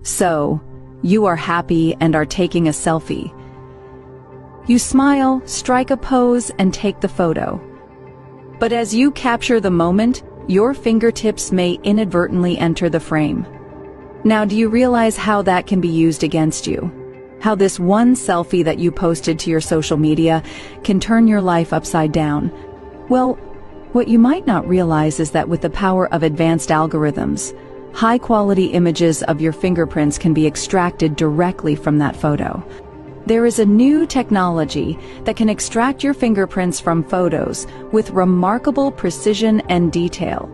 So, you are happy and are taking a selfie. You smile, strike a pose, and take the photo. But as you capture the moment, your fingertips may inadvertently enter the frame. Now, do you realize how that can be used against you? How this one selfie that you posted to your social media can turn your life upside down? Well, what you might not realize is that with the power of advanced algorithms, high-quality images of your fingerprints can be extracted directly from that photo. There is a new technology that can extract your fingerprints from photos with remarkable precision and detail.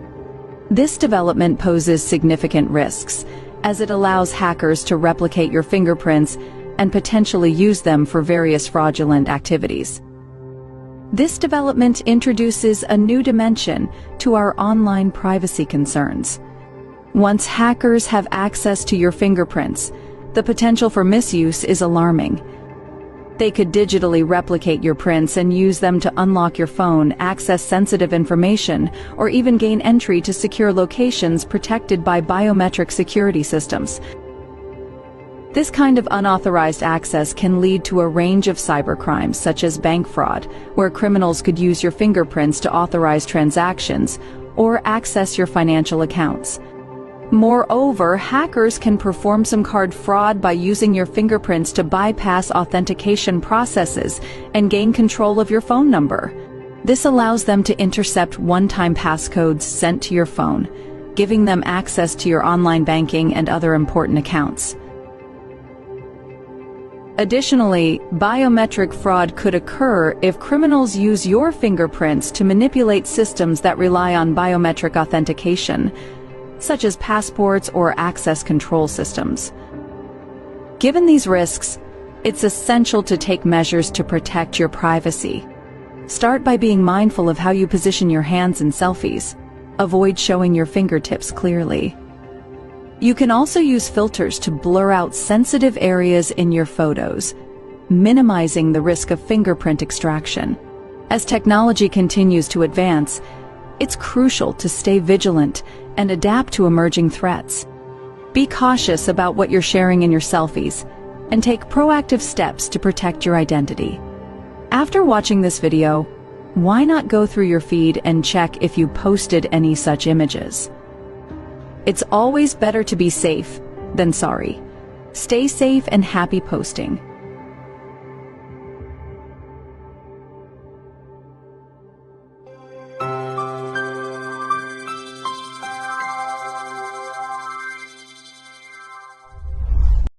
This development poses significant risks, as it allows hackers to replicate your fingerprints and potentially use them for various fraudulent activities. This development introduces a new dimension to our online privacy concerns. Once hackers have access to your fingerprints, the potential for misuse is alarming. They could digitally replicate your prints and use them to unlock your phone, access sensitive information, or even gain entry to secure locations protected by biometric security systems. This kind of unauthorized access can lead to a range of cybercrimes, such as bank fraud, where criminals could use your fingerprints to authorize transactions or access your financial accounts. Moreover, hackers can perform SIM card fraud by using your fingerprints to bypass authentication processes and gain control of your phone number. This allows them to intercept one-time passcodes sent to your phone, giving them access to your online banking and other important accounts. Additionally, biometric fraud could occur if criminals use your fingerprints to manipulate systems that rely on biometric authentication, such as passports or access control systems. Given these risks, it's essential to take measures to protect your privacy. Start by being mindful of how you position your hands in selfies. Avoid showing your fingertips clearly. You can also use filters to blur out sensitive areas in your photos, minimizing the risk of fingerprint extraction. As technology continues to advance, it's crucial to stay vigilant and adapt to emerging threats. Be cautious about what you're sharing in your selfies, and take proactive steps to protect your identity. After watching this video, why not go through your feed and check if you posted any such images? It's always better to be safe than sorry. Stay safe and happy posting.